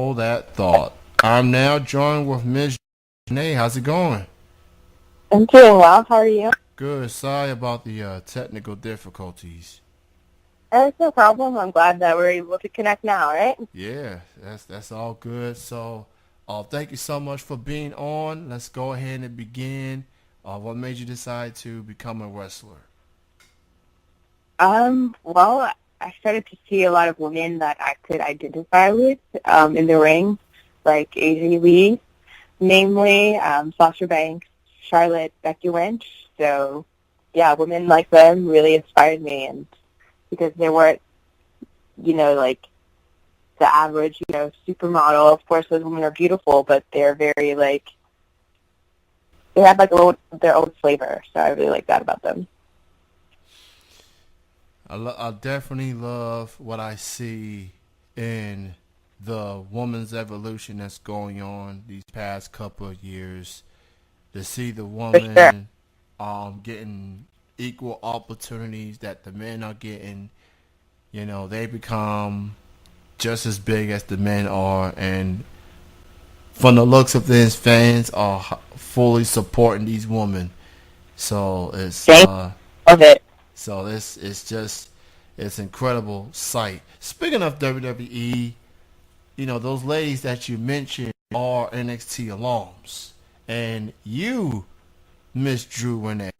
Hold that thought. I'm now joined with Miss Renee. How's it going? I'm doing well. How are you? Good. Sorry about the technical difficulties. It's no problem. I'm glad that we're able to connect now, right? Yeah, that's all good. So, thank you so much for being on. Let's go ahead and begin. What made you decide to become a wrestler? Well, I started to see a lot of women that I could identify with in the ring, like Asia Lee, namely Sasha Banks, Charlotte, Becky Lynch. So, yeah, women like them really inspired me, and because they weren't, like the average, supermodel. Of course, those women are beautiful, but they're very they have like their own flavor. So I really like that about them. I definitely love what I see in the woman's evolution that's going on these past couple of years. To see the For sure. woman getting equal opportunities that the men are getting, they become just as big as the men are, and from the looks of this, fans are fully supporting these women. So it's Thank Love it. so this it's just it's incredible sight. Speaking of WWE, those ladies that you mentioned are NXT alums, and you, Miss Drew Renee,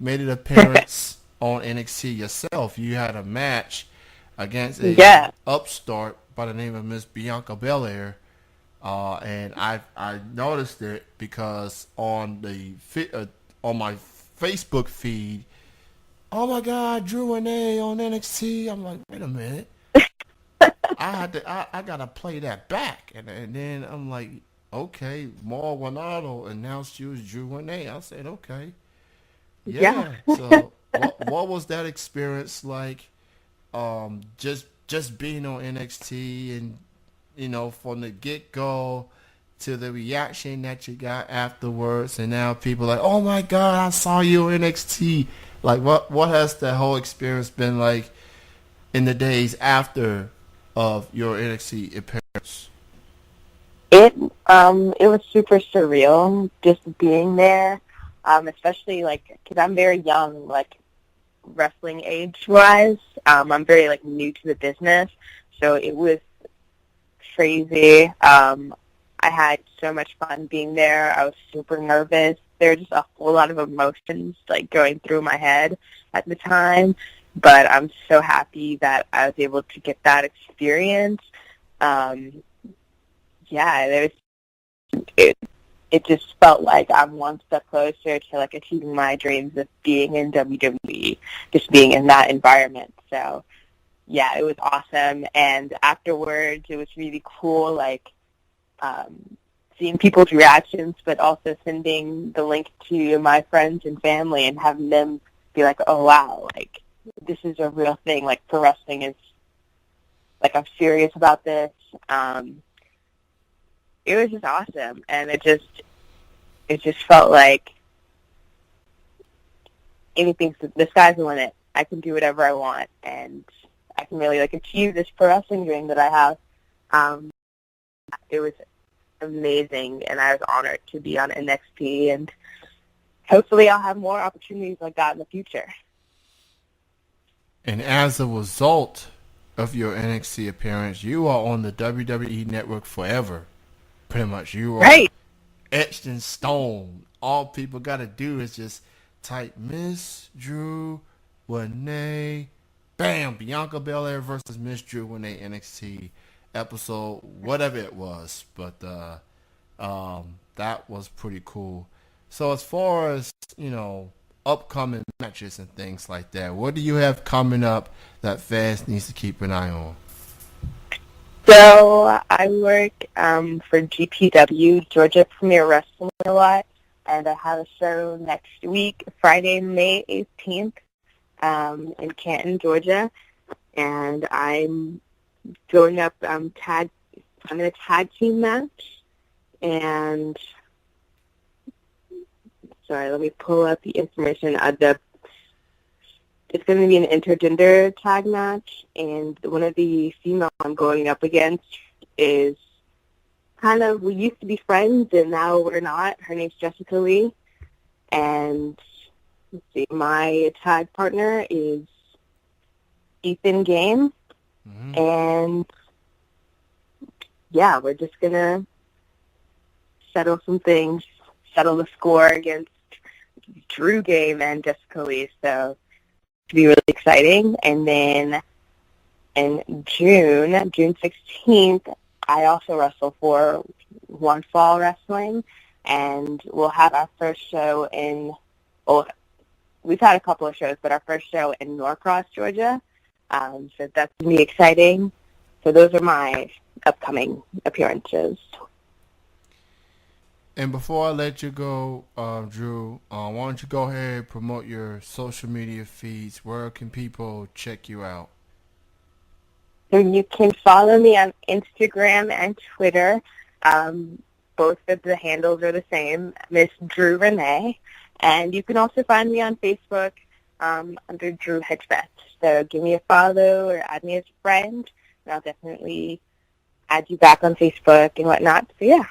made an appearance on NXT yourself. You had a match against a Yeah. upstart by the name of Miss Bianca Belair. And I noticed it because on my Facebook feed, oh my God, Drew Renee on NXT. I'm like, wait a minute, I gotta play that back, and then I'm like, okay, Mauro Ronaldo announced you as Drew Renee. I said, okay, Yeah. yeah. So what was that experience like? Just being on NXT and from the get go to the reaction that you got afterwards, and now people are like, oh my God, I saw you on NXT. Like, what has the whole experience been like in the days after of your NXT appearance? It it was super surreal just being there, especially because I'm very young, wrestling age wise. I'm very new to the business, so it was crazy. I had so much fun being there. I was super nervous. There were just a whole lot of emotions going through my head at the time, but I'm so happy that I was able to get that experience. Um, yeah, it just felt like I'm one step closer to achieving my dreams of being in WWE, just being in that environment. So yeah, it was awesome. And afterwards, it was really cool, um, seeing people's reactions, but also sending the link to my friends and family and having them be like, oh wow, this is a real thing. Pro wrestling is I'm serious about this. It was just awesome, and it just felt like the sky's the limit. I can do whatever I want, and I can really achieve this pro wrestling dream that I have. Um, it was amazing, and I was honored to be on NXT, and hopefully I'll have more opportunities like that in the future. And as a result of your NXT appearance, you are on the WWE network forever. Pretty much, you are Right. etched in stone. All people got to do is just type Miss Drew Renee, bam, Bianca Belair versus Miss Drew Renee NXT episode, whatever it was. But that was pretty cool. So as far as upcoming matches and things like that, what do you have coming up that fans needs to keep an eye on? So I work for GPW, Georgia Premier Wrestling, a lot, and I have a show next week, Friday, May 18th, in Canton, Georgia, and I'm going up I'm in a tag team match, and sorry, let me pull up the information. It's going to be an intergender tag match, and one of the females I'm going up against is we used to be friends, and now we're not. Her name's Jessica Lee. And let's see, my tag partner is Ethan Game. Mm-hmm. And yeah, we're just going to settle some things, settle the score against Drew Game and Jessica Lee. So it'll be really exciting. And then in June 16th, I also wrestle for One Fall Wrestling, and we'll have our first show we've had a couple of shows, but our first show in Norcross, Georgia. So that's going to be exciting. So those are my upcoming appearances. And before I let you go, Drew, why don't you go ahead and promote your social media feeds? Where can people check you out? So you can follow me on Instagram and Twitter. Both of the handles are the same, Miss Drew Renee. And you can also find me on Facebook under Drew Hedgebeth. So give me a follow or add me as a friend, and I'll definitely add you back on Facebook and whatnot. So yeah.